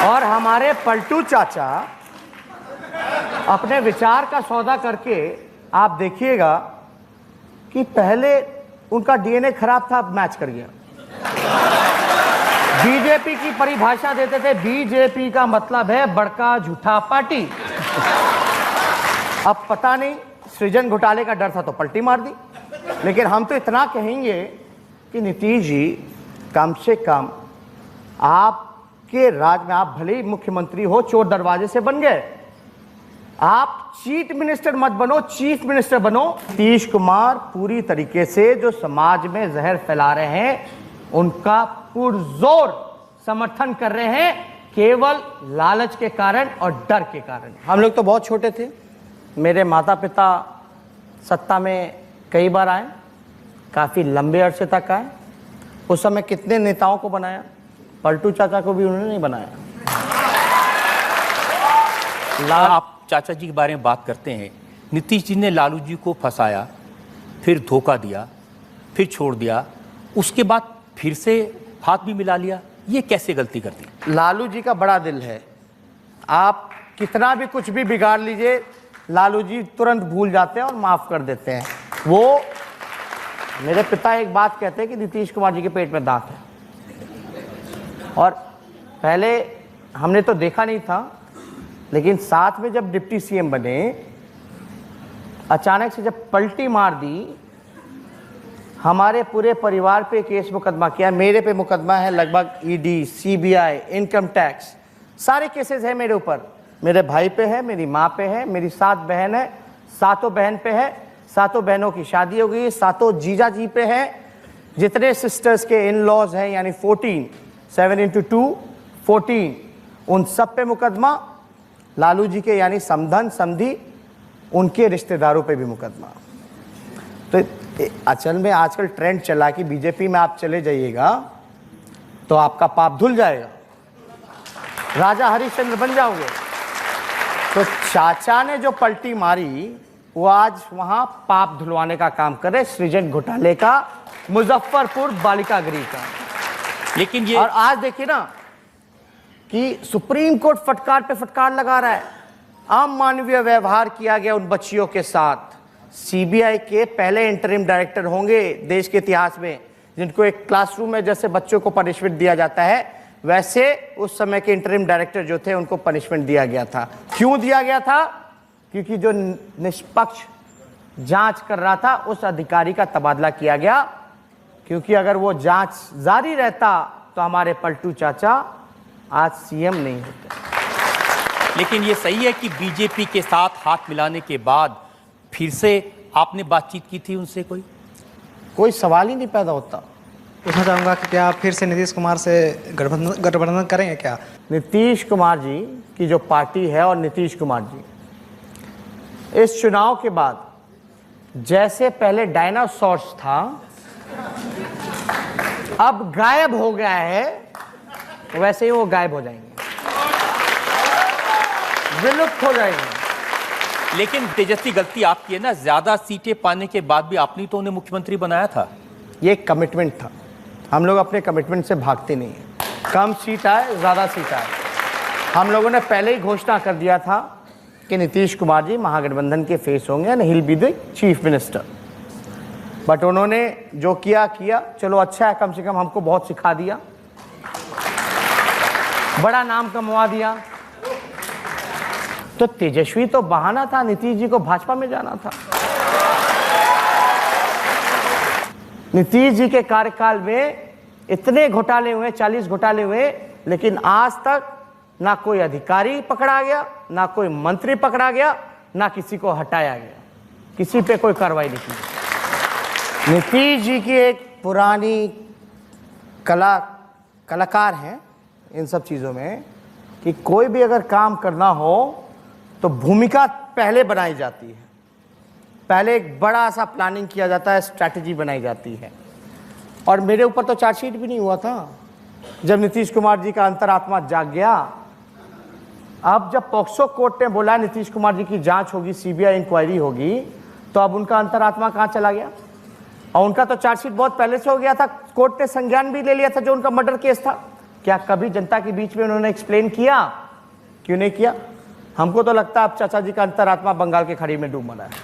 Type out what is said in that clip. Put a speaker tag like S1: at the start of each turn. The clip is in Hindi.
S1: और हमारे पलटू चाचा अपने विचार का सौदा करके आप देखिएगा कि पहले उनका डीएनए खराब था, अब मैच कर गया। बीजेपी की परिभाषा देते थे, बीजेपी का मतलब है बड़का झूठा पार्टी। अब पता नहीं सृजन घोटाले का डर था तो पलटी मार दी। लेकिन हम तो इतना कहेंगे कि नीतीश जी, कम से कम आपके राज में, आप भले ही मुख्यमंत्री हो, चोर दरवाजे से बन गए, आप चीफ मिनिस्टर मत बनो, चीफ मिनिस्टर बनो। नीतीश कुमार पूरी तरीके से जो समाज में जहर फैला रहे हैं उनका पुरजोर समर्थन कर रहे हैं, केवल लालच के कारण और डर के कारण। हम लोग तो बहुत छोटे थे, मेरे माता पिता सत्ता में कई बार आए, काफ़ी लंबे अरसे तक आए। उस समय कितने नेताओं को बनाया, पलटू चाचा को भी उन्होंने नहीं बनाया।
S2: आप चाचा जी के बारे में बात करते हैं, नीतीश जी ने लालू जी को फंसाया, फिर धोखा दिया, फिर छोड़ दिया, उसके बाद फिर से हाथ भी मिला लिया। ये कैसे गलती करती?
S1: लालू जी का बड़ा दिल है, आप कितना भी कुछ भी बिगाड़ लीजिए, लालू जी तुरंत भूल जाते हैं और माफ कर देते हैं। वो मेरे पिता एक बात कहते हैं कि नीतीश कुमार जी के पेट में दांत है। और पहले हमने तो देखा नहीं था, लेकिन साथ में जब डिप्टी सीएम बने, अचानक से जब पलटी मार दी, हमारे पूरे परिवार पे केस मुकदमा किया। मेरे पे मुकदमा है, लगभग ईडी, सीबीआई, इनकम टैक्स, सारे केसेस हैं मेरे ऊपर। मेरे भाई पे है, मेरी माँ पे है, मेरी 7 बहन है, 7 बहन पे है, 7 बहनों की शादी हो गई, 7 जीजा जी पे है, जितने सिस्टर्स के इन लॉज हैं यानी 14, 7 into 2 14, उन सब पे मुकदमा। लालू जी के यानी समधन समधी, उनके रिश्तेदारों पे भी मुकदमा। तो असल में आजकल ट्रेंड चला कि बीजेपी में आप चले जाइएगा तो आपका पाप धुल जाएगा, राजा हरिश्चंद्र बन जाओगे। तो चाचा ने जो पलटी मारी वो आज वहां पाप धुलवाने का काम कर रहे, सृजन घोटाले का, मुजफ्फरपुर बालिका गृह का।
S2: लेकिन ये
S1: और आज देखिए ना कि सुप्रीम कोर्ट फटकार पे फटकार लगा रहा है। अमानवीय व्यवहार किया गया उन बच्चियों के साथ। सीबीआई के पहले इंटरिम डायरेक्टर होंगे देश के इतिहास में जिनको एक क्लासरूम में जैसे बच्चों को पनिशमेंट दिया जाता है, वैसे उस समय के इंटरिम डायरेक्टर जो थे उनको पनिशमेंट दिया गया था। क्यों दिया गया था? क्योंकि जो निष्पक्ष जांच कर रहा था उस अधिकारी का तबादला किया गया। क्योंकि अगर वो जांच जारी रहता तो हमारे पलटू चाचा आज सीएम नहीं होते।
S2: लेकिन ये सही है कि बीजेपी के साथ हाथ मिलाने के बाद फिर से आपने बातचीत की थी उनसे?
S1: कोई सवाल ही नहीं पैदा होता।
S3: पूछना चाहूँगा कि क्या आप फिर से नीतीश कुमार से गठबंधन करेंगे क्या?
S1: नीतीश कुमार जी की जो पार्टी है और नीतीश कुमार जी इस चुनाव के बाद जैसे पहले डायनासोर्स था अब गायब हो गया है, वैसे ही वो गायब हो जाएंगे, विलुप्त हो जाएंगे।
S2: लेकिन तेजस्वी गलती आपकी है ना, ज्यादा सीटें पाने के बाद भी आपने तो उन्हें मुख्यमंत्री बनाया था।
S1: ये कमिटमेंट था, हम लोग अपने कमिटमेंट से भागते नहीं हैं। कम सीट आए ज़्यादा सीट आए, हम लोगों ने पहले ही घोषणा कर दिया था कि नीतीश कुमार जी महागठबंधन के फेस होंगे and he will be the chief minister. But उन्होंने जो किया किया, चलो अच्छा है, कम से कम हमको बहुत सिखा दिया, बड़ा नाम कमवा दिया। तो तेजस्वी तो बहाना था, नीतीश जी को भाजपा में जाना था। नीतीश जी के कार्यकाल में इतने घोटाले हुए, 40 घोटाले हुए, लेकिन आज तक ना कोई अधिकारी पकड़ा गया, ना कोई मंत्री पकड़ा गया, ना किसी को हटाया गया, किसी पे कोई कार्रवाई नहीं की। नीतीश जी की एक पुरानी कलाकार हैं इन सब चीज़ों में कि कोई भी अगर काम करना हो तो भूमिका पहले बनाई जाती है, पहले एक बड़ा सा प्लानिंग किया जाता है, स्ट्रैटेजी बनाई जाती है। और मेरे ऊपर तो चार्जशीट भी नहीं हुआ था जब नीतीश कुमार जी का अंतरात्मा जाग गया। अब जब पॉक्सो कोर्ट ने बोला नीतीश कुमार जी की जांच होगी, सीबीआई इंक्वायरी होगी, तो अब उनका अंतरात्मा कहाँ चला गया? और उनका तो चार्जशीट बहुत पहले से हो गया था, कोर्ट ने संज्ञान भी ले लिया था जो उनका मर्डर केस था। क्या कभी जनता के बीच में उन्होंने एक्सप्लेन किया? क्यों नहीं किया? हमको तो लगता है अब चाचा जी का अंतरात्मा बंगाल के खाड़ी में डूब मरा है।